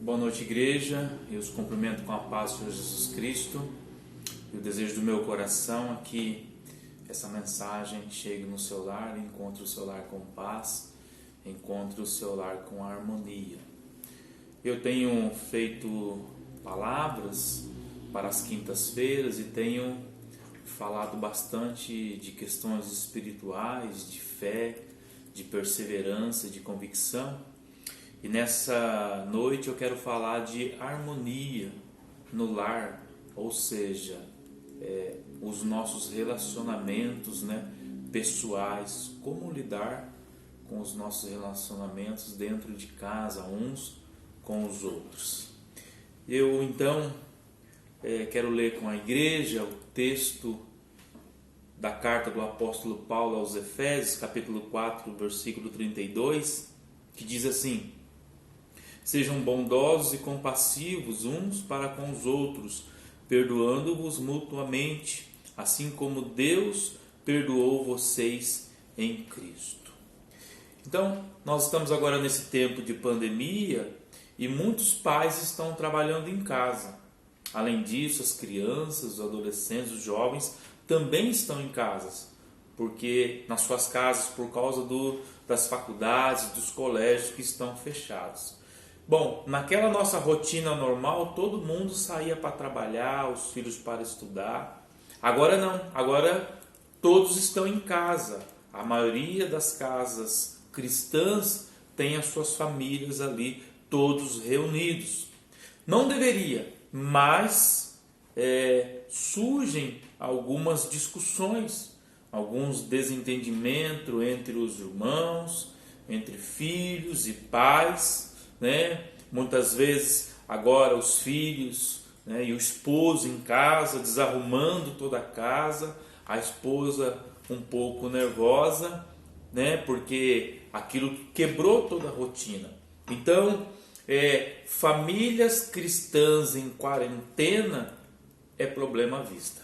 Boa noite, igreja. Eu os cumprimento com a paz do Senhor Jesus Cristo. E o desejo do meu coração é que essa mensagem chegue no seu lar, encontre o seu lar com paz, encontre o seu lar com harmonia. Eu tenho feito palavras para as quintas-feiras e tenho falado bastante de questões espirituais, de fé, de perseverança, de convicção. E nessa noite eu quero falar de harmonia no lar, ou seja, os nossos relacionamentos, pessoais, como lidar com os nossos relacionamentos dentro de casa, uns com os outros. Eu então quero ler com a igreja o texto da carta do apóstolo Paulo aos Efésios, capítulo 4, versículo 32, que diz assim: sejam bondosos e compassivos uns para com os outros, perdoando-vos mutuamente, assim como Deus perdoou vocês em Cristo. Então, nós estamos agora nesse tempo de pandemia e muitos pais estão trabalhando em casa. Além disso, as crianças, os adolescentes, os jovens também estão em casas, porque nas suas casas, por causa das faculdades, dos colégios que estão fechados. Bom, naquela nossa rotina normal, todo mundo saía para trabalhar, os filhos para estudar. Agora não, agora todos estão em casa. A maioria das casas cristãs tem as suas famílias ali, todos reunidos. Não deveria, mas surgem algumas discussões, alguns desentendimentos entre os irmãos, entre filhos e pais. Muitas vezes agora os filhos e o esposo em casa, desarrumando toda a casa, a esposa um pouco nervosa, porque aquilo quebrou toda a rotina. Então, famílias cristãs em quarentena é problema à vista.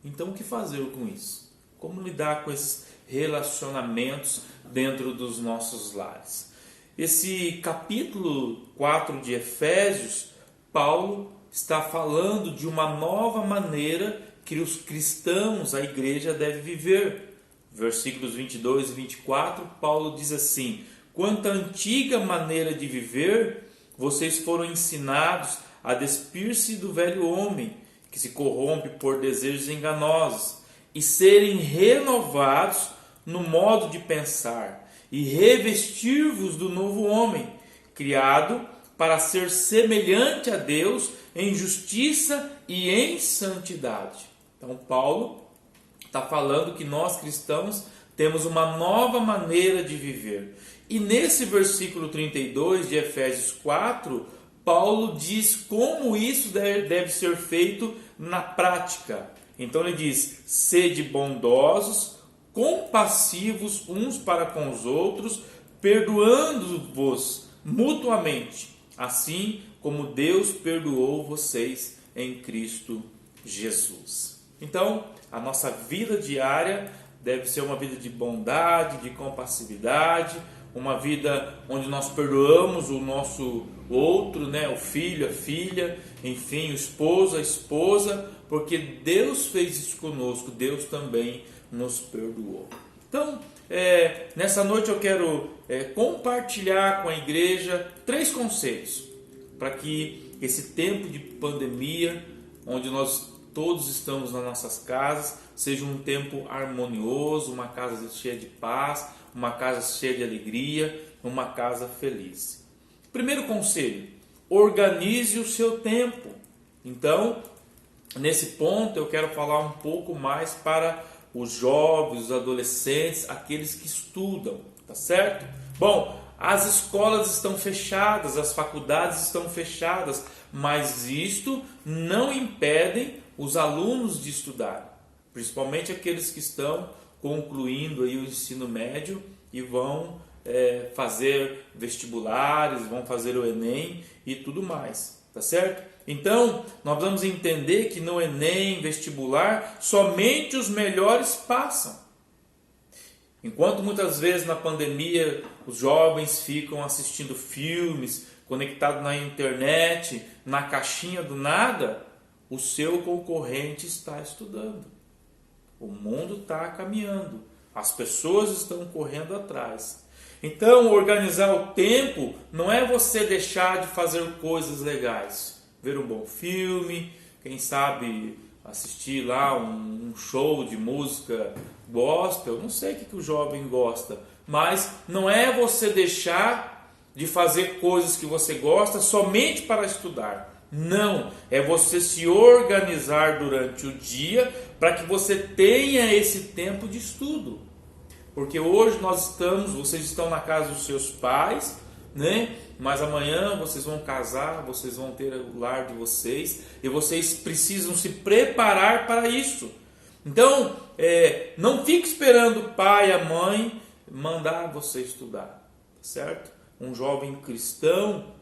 Então, o que fazer com isso? Como lidar com esses relacionamentos dentro dos nossos lares? Esse capítulo 4 de Efésios, Paulo está falando de uma nova maneira que os cristãos, a igreja, deve viver. Versículos 22 e 24, Paulo diz assim: quanto à antiga maneira de viver, vocês foram ensinados a despir-se do velho homem, que se corrompe por desejos enganosos, e serem renovados no modo de pensar, e revestir-vos do novo homem, criado para ser semelhante a Deus em justiça e em santidade. Então Paulo está falando que nós cristãos temos uma nova maneira de viver. E nesse versículo 32 de Efésios 4, Paulo diz como isso deve ser feito na prática. Então ele diz: sede bondosos, compassivos uns para com os outros, perdoando-vos mutuamente, assim como Deus perdoou vocês em Cristo Jesus. Então, a nossa vida diária deve ser uma vida de bondade, de compassividade, uma vida onde nós perdoamos o nosso outro, o filho, a filha, enfim, o esposo, a esposa, porque Deus fez isso conosco, Deus também nos perdoou. Então, nessa noite eu quero compartilhar com a igreja 3 conselhos para que esse tempo de pandemia, onde nós todos estamos nas nossas casas, seja um tempo harmonioso, uma casa cheia de paz, uma casa cheia de alegria, uma casa feliz. Primeiro conselho: organize o seu tempo. Então, nesse ponto eu quero falar um pouco mais para os jovens, os adolescentes, aqueles que estudam, tá certo? Bom, as escolas estão fechadas, as faculdades estão fechadas, mas isto não impede os alunos de estudar, principalmente aqueles que estão concluindo aí o ensino médio e vão fazer vestibulares, vão fazer o Enem e tudo mais, tá certo? Então, nós vamos entender que no Enem, vestibular, somente os melhores passam. Enquanto muitas vezes na pandemia os jovens ficam assistindo filmes, conectado na internet, na caixinha do nada, o seu concorrente está estudando. O mundo está caminhando, as pessoas estão correndo atrás. Então, organizar o tempo não é você deixar de fazer coisas legais. Ver um bom filme, quem sabe assistir lá um show de música gospel, não sei o que o jovem gosta, mas não é você deixar de fazer coisas que você gosta somente para estudar. Não, é você se organizar durante o dia para que você tenha esse tempo de estudo. Porque hoje vocês estão na casa dos seus pais, né? Mas amanhã vocês vão casar, vocês vão ter o lar de vocês e vocês precisam se preparar para isso. Então, não fique esperando o pai e a mãe mandar você estudar, certo? Um jovem cristão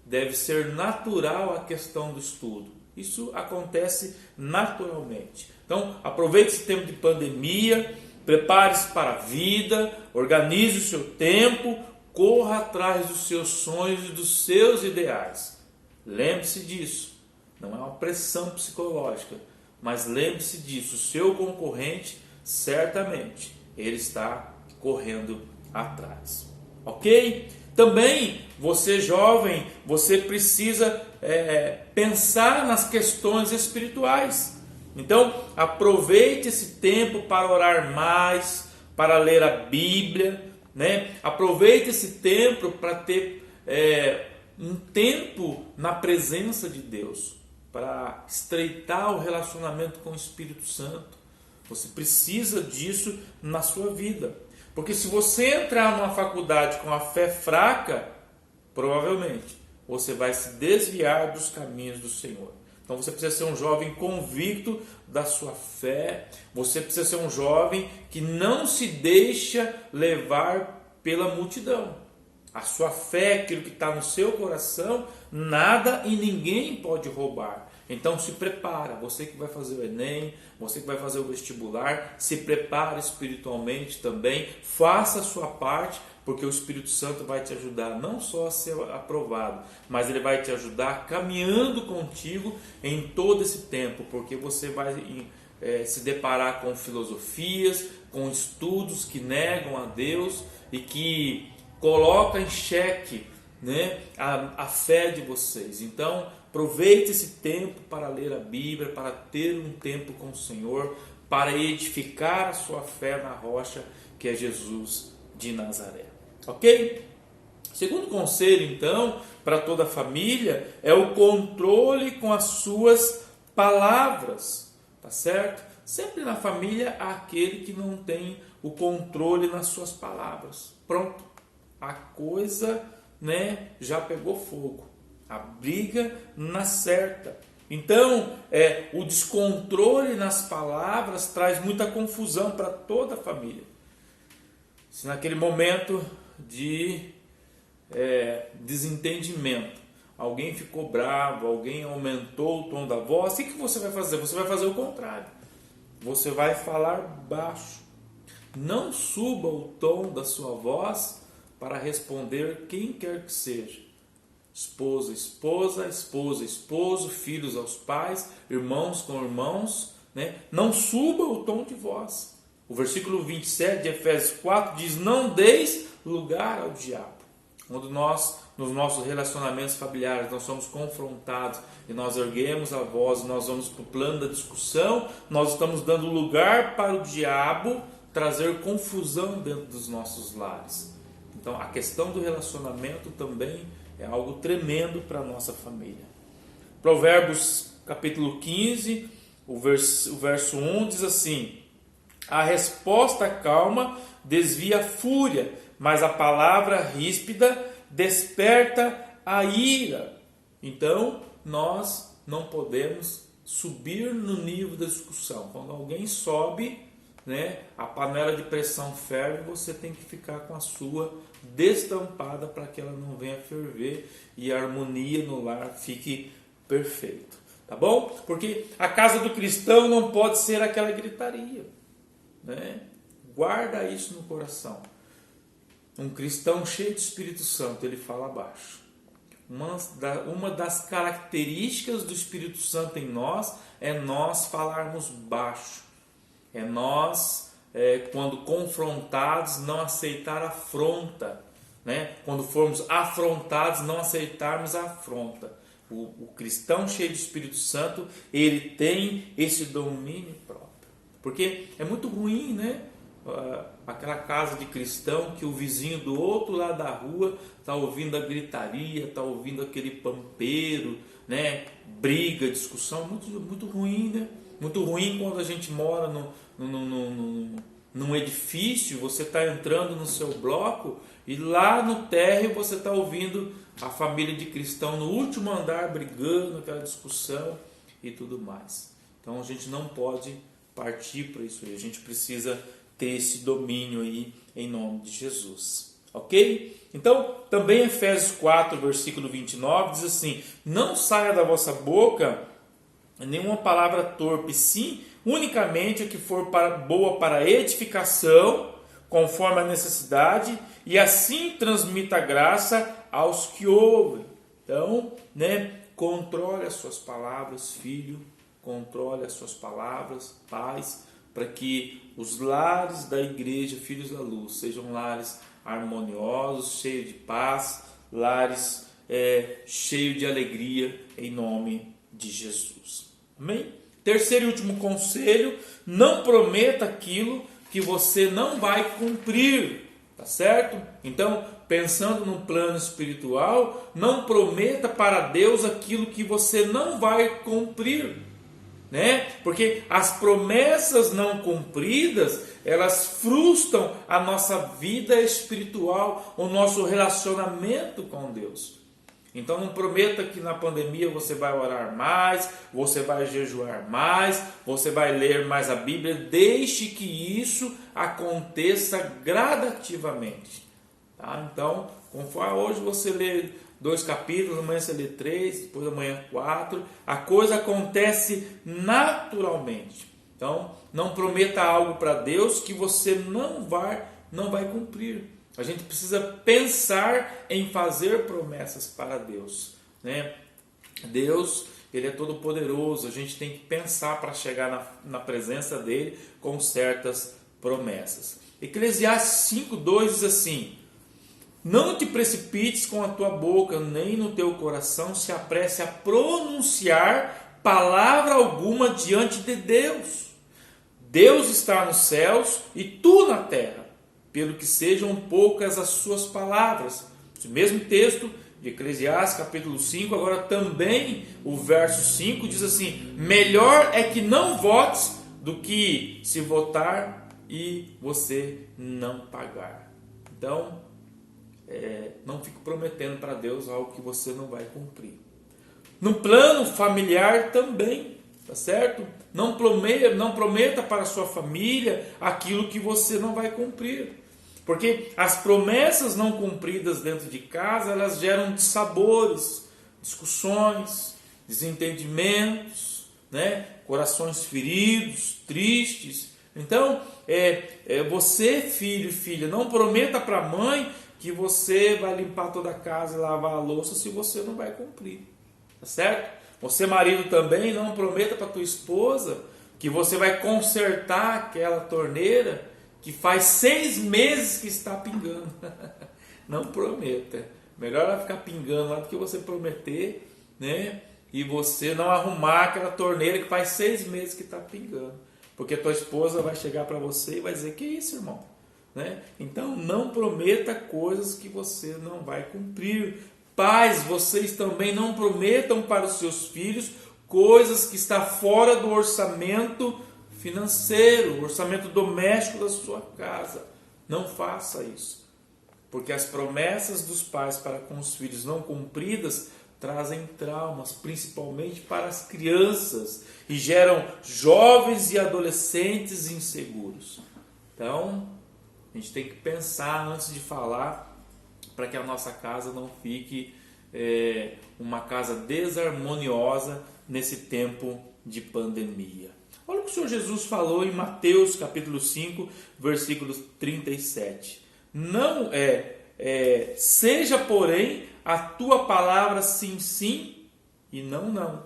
deve ser natural a questão do estudo. Isso acontece naturalmente. Então, aproveite esse tempo de pandemia, prepare-se para a vida, organize o seu tempo, corra atrás dos seus sonhos e dos seus ideais. Lembre-se disso. Não é uma pressão psicológica, mas lembre-se disso. O seu concorrente, certamente, ele está correndo atrás. Ok? Também, você jovem, você precisa pensar nas questões espirituais. Então, aproveite esse tempo para orar mais, para ler a Bíblia, né? Aproveite esse tempo para ter um tempo na presença de Deus, para estreitar o relacionamento com o Espírito Santo. Você precisa disso na sua vida. Porque se você entrar numa faculdade com a fé fraca, provavelmente você vai se desviar dos caminhos do Senhor. Então você precisa ser um jovem convicto da sua fé. Você precisa ser um jovem que não se deixa levar pela multidão. A sua fé, aquilo que está no seu coração, nada e ninguém pode roubar. Então se prepara, você que vai fazer o Enem, você que vai fazer o vestibular, se prepare espiritualmente também, faça a sua parte, porque o Espírito Santo vai te ajudar não só a ser aprovado, mas ele vai te ajudar caminhando contigo em todo esse tempo, porque você vai se deparar com filosofias, com estudos que negam a Deus e que colocam em xeque, né, a fé de vocês. Então, aproveite esse tempo para ler a Bíblia, para ter um tempo com o Senhor, para edificar a sua fé na rocha que é Jesus de Nazaré. Ok? Segundo conselho, então, para toda a família, é o controle com as suas palavras. Tá certo? Sempre na família há aquele que não tem o controle nas suas palavras. Pronto. A coisa, né, já pegou fogo. A briga na certa. Então, o descontrole nas palavras traz muita confusão para toda a família. Se naquele momento de desentendimento, alguém ficou bravo, alguém aumentou o tom da voz, o que você vai fazer? Você vai fazer o contrário. Você vai falar baixo. Não suba o tom da sua voz para responder quem quer que seja. Esposa, esposa, esposa, esposo, filhos aos pais, irmãos com irmãos, né? Não suba o tom de voz. O versículo 27 de Efésios 4 diz: não deis lugar ao diabo. Quando nós, nos nossos relacionamentos familiares, nós somos confrontados e nós erguemos a voz, nós vamos para o plano da discussão, nós estamos dando lugar para o diabo trazer confusão dentro dos nossos lares. Então, a questão do relacionamento também é algo tremendo para a nossa família. Provérbios capítulo 15, o verso 1 diz assim: a resposta calma desvia a fúria, mas a palavra ríspida desperta a ira. Então, nós não podemos subir no nível da discussão. Quando alguém sobe, né, a panela de pressão ferve, você tem que ficar com a sua destampada para que ela não venha ferver e a harmonia no lar fique perfeito. Tá bom? Porque a casa do cristão não pode ser aquela gritaria, né? Guarda isso no coração. Um cristão cheio de Espírito Santo, ele fala baixo. uma das características do Espírito Santo em nós é nós falarmos baixo. É nós, quando confrontados, não aceitar afronta. Né? Quando formos afrontados, não aceitarmos a afronta. O cristão cheio do Espírito Santo, ele tem esse domínio próprio. Porque é muito ruim, né? Aquela casa de cristão que o vizinho do outro lado da rua está ouvindo a gritaria, está ouvindo aquele pampeiro, né? Briga, discussão, muito ruim, né? Muito ruim quando a gente mora num edifício, você está entrando no seu bloco e lá no térreo você está ouvindo a família de cristão no último andar brigando, aquela discussão e tudo mais. Então a gente não pode partir para isso aí, a gente precisa ter esse domínio aí em nome de Jesus, ok? Então também Efésios 4, versículo 29 diz assim: não saia da vossa boca nenhuma palavra torpe, sim, unicamente a que for boa para edificação, conforme a necessidade, e assim transmita a graça aos que ouvem. Então, né, controle as suas palavras, filho, controle as suas palavras, pais, para que os lares da igreja, filhos da luz, sejam lares harmoniosos, cheios de paz, lares cheios de alegria, em nome de Jesus. Amém? Terceiro e último conselho: não prometa aquilo que você não vai cumprir, tá certo? Então, pensando no plano espiritual, não prometa para Deus aquilo que você não vai cumprir, né? Porque as promessas não cumpridas, elas frustram a nossa vida espiritual, o nosso relacionamento com Deus. Então não prometa que na pandemia você vai orar mais, você vai jejuar mais, você vai ler mais a Bíblia. Deixe que isso aconteça gradativamente. Tá? Então, conforme hoje você lê 2 capítulos, amanhã você lê 3, depois amanhã 4. A coisa acontece naturalmente. Então, não prometa algo para Deus que você não vai cumprir. A gente precisa pensar em fazer promessas para Deus, né? Deus, Ele é todo poderoso. A gente tem que pensar para chegar na presença dEle com certas promessas. Eclesiastes 5:2 diz assim: não te precipites com a tua boca, nem no teu coração se apresse a pronunciar palavra alguma diante de Deus. Deus está nos céus e tu na terra, pelo que sejam poucas as suas palavras. Esse mesmo texto de Eclesiastes, capítulo 5, agora também o verso 5 diz assim: melhor é que não votes do que se votar e você não pagar. Então, não fique prometendo para Deus algo que você não vai cumprir. No plano familiar também, tá certo? Não prometa para a sua família aquilo que você não vai cumprir. Porque as promessas não cumpridas dentro de casa, elas geram dissabores, discussões, desentendimentos, né? Corações feridos, tristes. Então, você, filho e filha, não prometa para a mãe que você vai limpar toda a casa e lavar a louça se você não vai cumprir. Tá certo? Você, marido, também não prometa para tua esposa que você vai consertar aquela torneira que faz 6 meses que está pingando. Não prometa. Melhor ela ficar pingando lá do que você prometer, né? E você não arrumar aquela torneira que faz 6 meses que está pingando. Porque tua esposa vai chegar para você e vai dizer: que isso, irmão? Né? Então não prometa coisas que você não vai cumprir. Pais, vocês também não prometam para os seus filhos coisas que estão fora do orçamento financeiro, orçamento doméstico da sua casa. Não faça isso, porque as promessas dos pais para com os filhos não cumpridas trazem traumas, principalmente para as crianças, e geram jovens e adolescentes inseguros. Então, a gente tem que pensar antes de falar, para que a nossa casa não fique uma casa desarmoniosa nesse tempo de pandemia. Olha o que o Senhor Jesus falou em Mateus capítulo 5, versículo 37. Não seja, porém, a tua palavra sim, sim e não, não.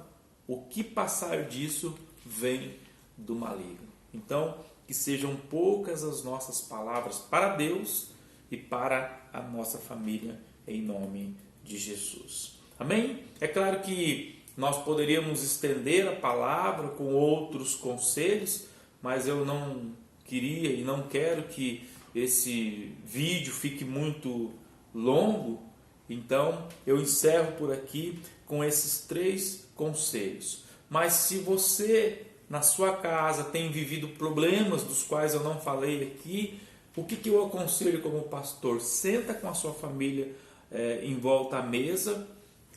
O que passar disso vem do maligno. Então, que sejam poucas as nossas palavras para Deus e para a nossa família, em nome de Jesus. Amém? É claro que nós poderíamos estender a palavra com outros conselhos, mas eu não queria e não quero que esse vídeo fique muito longo. Então, eu encerro por aqui com esses 3 conselhos. Mas se você, na sua casa, tem vivido problemas dos quais eu não falei aqui, o que eu aconselho como pastor? Senta com a sua família em volta à mesa,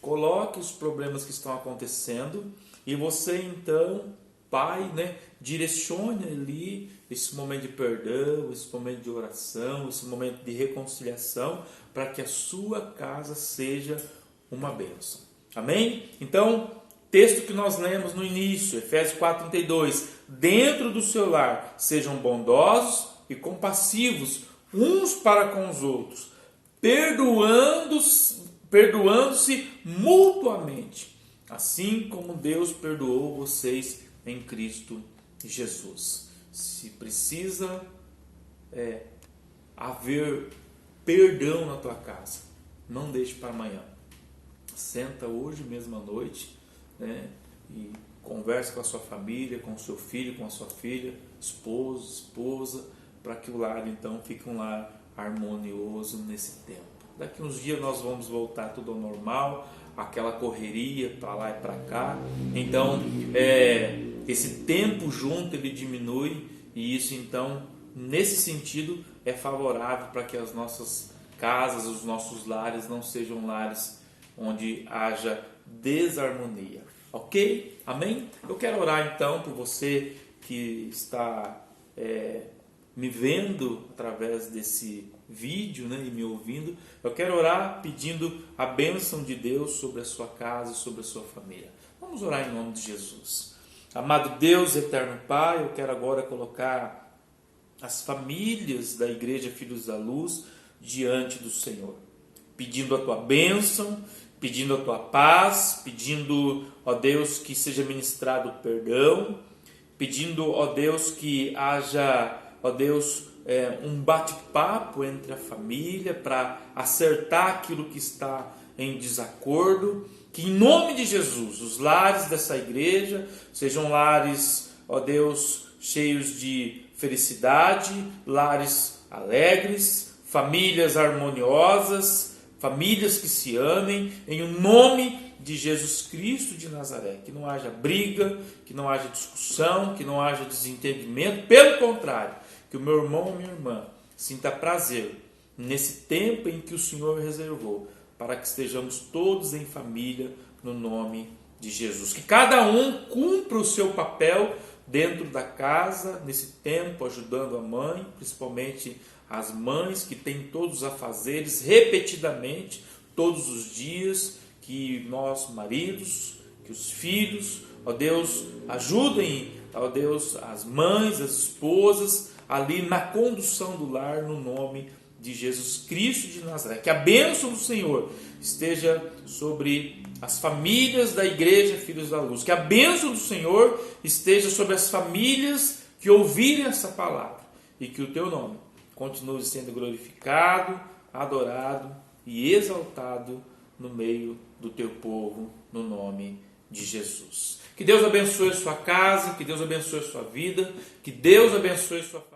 coloque os problemas que estão acontecendo e você então, pai, direcione ali esse momento de perdão, esse momento de oração, esse momento de reconciliação, para que a sua casa seja uma bênção. Amém? Então, texto que nós lemos no início, Efésios 4:32, dentro do seu lar sejam bondosos e compassivos uns para com os outros, perdoando-se mutuamente, assim como Deus perdoou vocês em Cristo Jesus. Se precisa haver perdão na tua casa, não deixe para amanhã. Senta hoje mesmo à noite, e converse com a sua família, com o seu filho, com a sua filha, esposo, esposa, para que o lar então fique um lar harmonioso nesse tempo. Daqui uns dias nós vamos voltar tudo ao normal, aquela correria para lá e para cá. Então, esse tempo junto ele diminui, e isso então, nesse sentido, é favorável para que as nossas casas, os nossos lares não sejam lares onde haja desarmonia. Ok? Amém? Eu quero orar então por você que está me vendo através desse vídeo, e me ouvindo. Eu quero orar pedindo a bênção de Deus sobre a sua casa e sobre a sua família. Vamos orar em nome de Jesus. Amado Deus, eterno Pai, eu quero agora colocar as famílias da Igreja Filhos da Luz diante do Senhor, pedindo a tua bênção, pedindo a tua paz, pedindo, ó Deus, que seja ministrado o perdão, pedindo, ó Deus, que haja, ó Deus, um bate-papo entre a família para acertar aquilo que está em desacordo, que em nome de Jesus os lares dessa igreja sejam lares, ó Deus, cheios de felicidade, lares alegres, famílias harmoniosas, famílias que se amem, em nome de Jesus Cristo de Nazaré. Que não haja briga, que não haja discussão, que não haja desentendimento, pelo contrário, que o meu irmão ou minha irmã sinta prazer nesse tempo em que o Senhor reservou, para que estejamos todos em família, no nome de Jesus. Que cada um cumpra o seu papel dentro da casa, nesse tempo, ajudando a mãe, principalmente as mães que têm todos os afazeres repetidamente, todos os dias, que nós, maridos, que os filhos, ó Deus, ajudem, ó Deus, as mães, as esposas, ali na condução do lar, no nome de Jesus Cristo de Nazaré. Que a bênção do Senhor esteja sobre as famílias da Igreja Filhos da Luz. Que a bênção do Senhor esteja sobre as famílias que ouvirem essa palavra. E que o teu nome continue sendo glorificado, adorado e exaltado no meio do teu povo, no nome de Jesus. Que Deus abençoe a sua casa, que Deus abençoe a sua vida, que Deus abençoe a sua família.